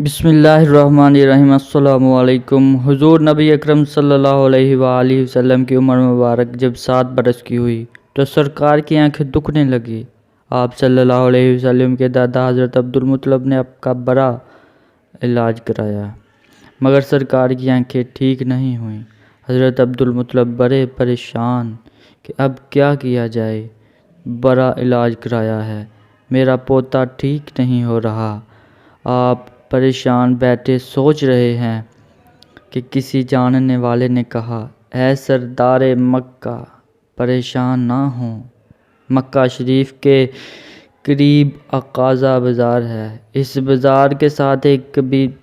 بسم اللہ الرحمن الرحیم۔ السلام علیکم۔ حضور نبی اکرم صلی اللہ علیہ وآلہ وسلم کی عمر مبارک جب 7 برس کی ہوئی تو سرکار کی آنکھیں دکھنے لگی۔ آپ صلی اللہ علیہ وسلم کے دادا حضرت عبدالمطلب نے آپ کا بڑا علاج کرایا، مگر سرکار کی آنکھیں ٹھیک نہیں ہوئیں۔ حضرت عبدالمطلب بڑے پریشان کہ اب کیا کیا جائے، بڑا علاج کرایا ہے، میرا پوتا ٹھیک نہیں ہو رہا۔ آپ پریشان بیٹھے سوچ رہے ہیں کہ کسی جاننے والے نے کہا، اے سردار مکہ، پریشان نہ ہوں، مکہ شریف کے قریب اقاضہ بازار ہے، اس بازار کے ساتھ ایک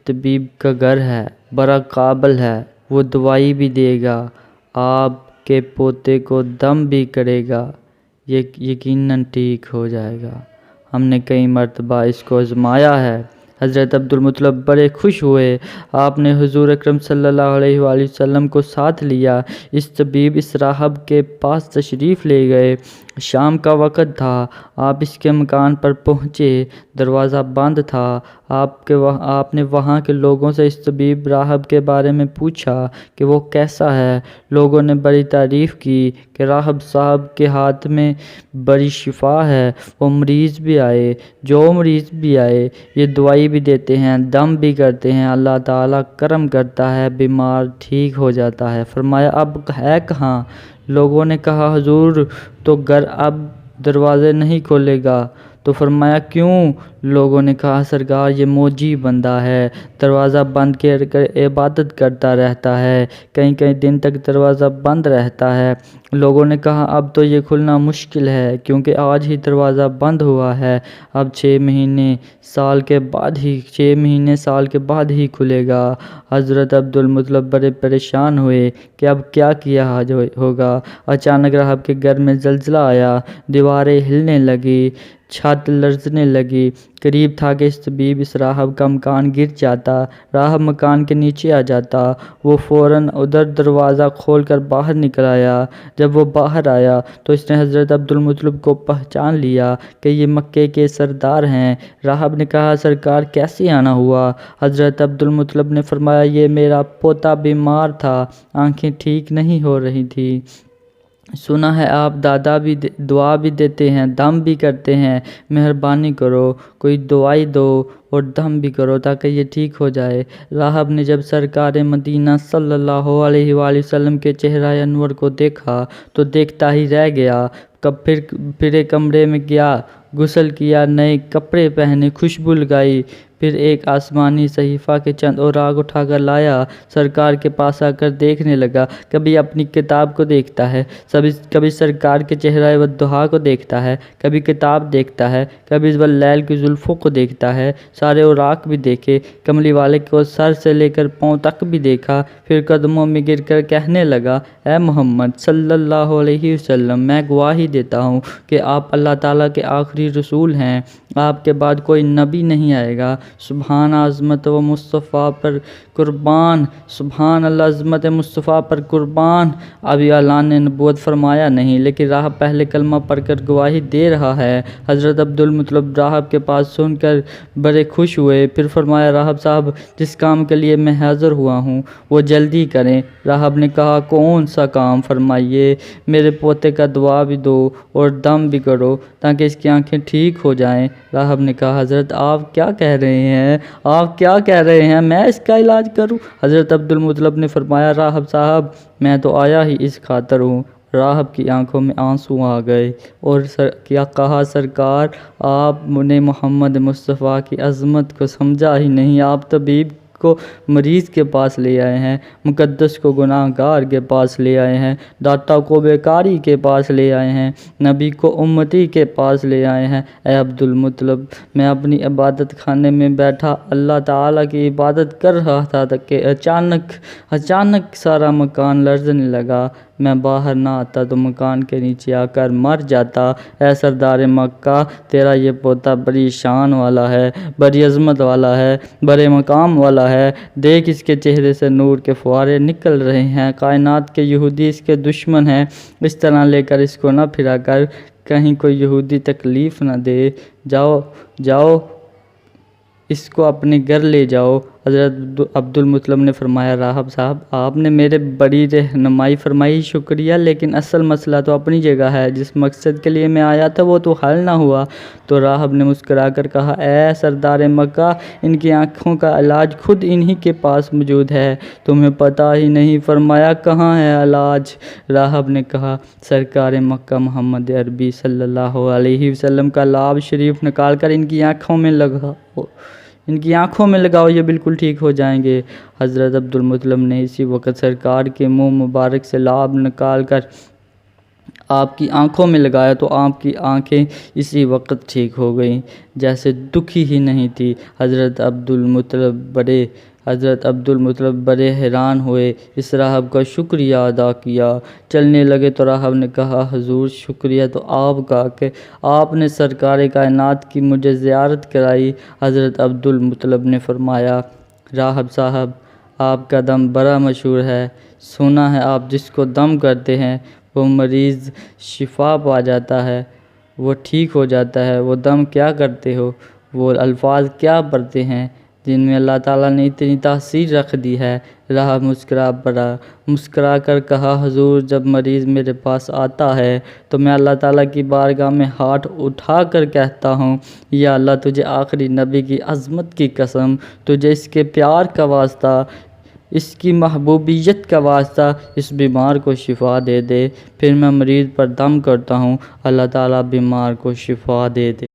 طبیب کا گھر ہے، بڑا قابل ہے، وہ دوائی بھی دے گا، آپ کے پوتے کو دم بھی کرے گا، یہ یقیناً ٹھیک ہو جائے گا۔ ہم نے کئی مرتبہ اس کو آزمایا ہے۔ حضرت عبدالمطلب بڑے خوش ہوئے۔ آپ نے حضور اکرم صلی اللہ علیہ وآلہ وسلم کو ساتھ لیا۔ اس طبیب اس راہب کے پاس تشریف لے گئے۔ شام کا وقت تھا۔ آپ اس کے مکان پر پہنچے، دروازہ بند تھا۔ آپ نے وہاں کے لوگوں سے اس طبیب راہب کے بارے میں پوچھا کہ وہ کیسا ہے۔ لوگوں نے بڑی تعریف کی کہ راہب صاحب کے ہاتھ میں بڑی شفا ہے، وہ مریض بھی آئے، جو مریض بھی آئے یہ دوائی بھی دیتے ہیں، دم بھی کرتے ہیں، اللہ تعالیٰ کرم کرتا ہے، بیمار ٹھیک ہو جاتا ہے۔ فرمایا اب ہے کہاں؟ لوگوں نے کہا حضور تو گھر اب دروازے نہیں کھولے گا۔ تو فرمایا کیوں؟ لوگوں نے کہا سرکار یہ موجی بندہ ہے، دروازہ بند کر عبادت کرتا رہتا ہے، کئی دن تک دروازہ بند رہتا ہے۔ لوگوں نے کہا اب تو یہ کھلنا مشکل ہے کیونکہ آج ہی دروازہ بند ہوا ہے، اب 6 مہینے سال کے بعد ہی کھلے گا۔ حضرت عبدالمطلب بڑے پریشان ہوئے کہ اب کیا ہوگا۔ اچانک راہب کے گھر میں زلزلہ آیا، دیواریں ہلنے لگی، چھت لرزنے لگی۔ قریب تھا کہ اس طبیب اس راہب کا مکان گر جاتا، راہب مکان کے نیچے آ جاتا۔ وہ فوراً ادھر دروازہ کھول کر باہر نکل آیا۔ جب وہ باہر آیا تو اس نے حضرت عبدالمطلب کو پہچان لیا کہ یہ مکے کے سردار ہیں۔ راہب نے کہا سرکار کیسے آنا ہوا؟ حضرت عبدالمطلب نے فرمایا یہ میرا پوتا بیمار تھا، آنکھیں ٹھیک نہیں ہو رہی تھی، سنا ہے آپ دعا بھی دیتے ہیں، دم بھی کرتے ہیں، مہربانی کرو کوئی دوائی دو اور دم بھی کرو تاکہ یہ ٹھیک ہو جائے۔ راہب نے جب سرکار مدینہ صلی اللہ علیہ وآلہ وسلم کے چہرہ انور کو دیکھا تو دیکھتا ہی رہ گیا۔ پھر ایک کمرے میں گیا، غسل کیا، نئے کپڑے پہنے، خوشبو لگائی، پھر ایک آسمانی صحیفہ کے چند اوراق اٹھا کر لایا، سرکار کے پاس آ کر دیکھنے لگا۔ کبھی اپنی کتاب کو دیکھتا ہے، کبھی سرکار کے چہرہ والضحیٰ کو دیکھتا ہے، کبھی کتاب دیکھتا ہے، کبھی واللیل کی زلفوں کو دیکھتا ہے۔ سارے اوراق بھی دیکھے، کملی والے کو سر سے لے کر پاؤں تک بھی دیکھا، پھر قدموں میں گر کر کہنے لگا، اے محمد صلی اللہ علیہ وسلم، میں گواہی دیتا ہوں کہ آپ اللہ تعالیٰ کے آخری رسول ہیں، آپ کے بعد کوئی نبی نہیں آئے گا۔ سبحان عظمت و مصطفیٰ پر قربان، سبحان اللہ عظمت مصطفیٰ پر قربان۔ ابھی اعلان نبوت فرمایا نہیں لیکن راہب پہلے کلمہ پڑھ کر گواہی دے رہا ہے۔ حضرت عبدالمطلب راہب کے پاس سن کر بڑے خوش ہوئے، پھر فرمایا راہب صاحب جس کام کے لیے میں حاضر ہوا ہوں وہ جلدی کریں۔ راہب نے کہا کون سا کام؟ فرمائیے۔ میرے پوتے کا دعا بھی دو اور دم بھی کرو تاکہ اس کی آنکھیں ٹھیک ہو جائیں۔ راہب نے کہا حضرت آپ کیا کہہ رہے ہیں، میں اس کا علاج کروں؟ حضرت عبدالمطلب نے فرمایا راہب صاحب میں تو آیا ہی اس خاطر ہوں۔ راہب کی آنکھوں میں آنسو آ گئے اور کیا کہا سرکار آپ نے محمد مصطفیٰ کی عظمت کو سمجھا ہی نہیں، آپ طبیب کو مریض کے پاس لے آئے ہیں، مقدس کو گناہ گار کے پاس لے آئے ہیں، داتا کو بیکاری کے پاس لے آئے ہیں، نبی کو امتی کے پاس لے آئے ہیں۔ اے عبدالمطلب میں اپنی عبادت خانے میں بیٹھا اللہ تعالیٰ کی عبادت کر رہا تھا کہ اچانک سارا مکان لرزنے لگا، میں باہر نہ آتا تو مکان کے نیچے آ کر مر جاتا۔ اے سردار مکہ تیرا یہ پوتا بڑی شان والا ہے، بڑی عظمت والا ہے، بڑے مقام والا ہے، دیکھ اس کے چہرے سے نور کے فوارے نکل رہے ہیں، کائنات کے یہودی اس کے دشمن ہیں، اس طرح لے کر اس کو نہ پھرا کر، کہیں کوئی یہودی تکلیف نہ دے، جاؤ اس کو اپنے گھر لے جاؤ۔ حضرت عبد المطلب نے فرمایا راہب صاحب آپ نے میرے بڑی رہنمائی فرمائی، شکریہ، لیکن اصل مسئلہ تو اپنی جگہ ہے، جس مقصد کے لیے میں آیا تھا وہ تو حل نہ ہوا۔ تو راہب نے مسکرا کر کہا اے سردار مکہ، ان کی آنکھوں کا علاج خود انہی کے پاس موجود ہے، تمہیں پتہ ہی نہیں۔ فرمایا کہاں ہے علاج؟ راہب نے کہا سرکار مکہ محمد عربی صلی اللہ علیہ وسلم کا لعاب شریف نکال کر ان کی آنکھوں میں لگاؤ، یہ بالکل ٹھیک ہو جائیں گے۔ حضرت عبد المطلب نے اسی وقت سرکار کے منہ مبارک سے لعاب نکال کر آپ کی آنکھوں میں لگایا تو آپ کی آنکھیں اسی وقت ٹھیک ہو گئیں، جیسے دکھی ہی نہیں تھی۔ حضرت عبد المطلب بڑے حیران ہوئے، اس راہب کا شکریہ ادا کیا۔ چلنے لگے تو راہب نے کہا حضور شکریہ تو آپ کا کہ آپ نے سرکار کائنات کی مجھے زیارت کرائی۔ حضرت عبد المطلب نے فرمایا راہب صاحب آپ کا دم بڑا مشہور ہے، سنا ہے آپ جس کو دم کرتے ہیں وہ مریض شفا پا جاتا ہے، وہ ٹھیک ہو جاتا ہے۔ وہ دم کیا کرتے ہو؟ وہ الفاظ کیا پڑھتے ہیں جن میں اللہ تعالیٰ نے اتنی تاثیر رکھ دی ہے؟ راہب مسکرا کر کہا حضور جب مریض میرے پاس آتا ہے تو میں اللہ تعالیٰ کی بارگاہ میں ہاتھ اٹھا کر کہتا ہوں یا اللہ تجھے آخری نبی کی عظمت کی قسم، تجھے اس کے پیار کا واسطہ، اس کی محبوبیت کا واسطہ اس بیمار کو شفا دے دے۔ پھر میں مریض پر دم کرتا ہوں، اللہ تعالیٰ بیمار کو شفا دے دے۔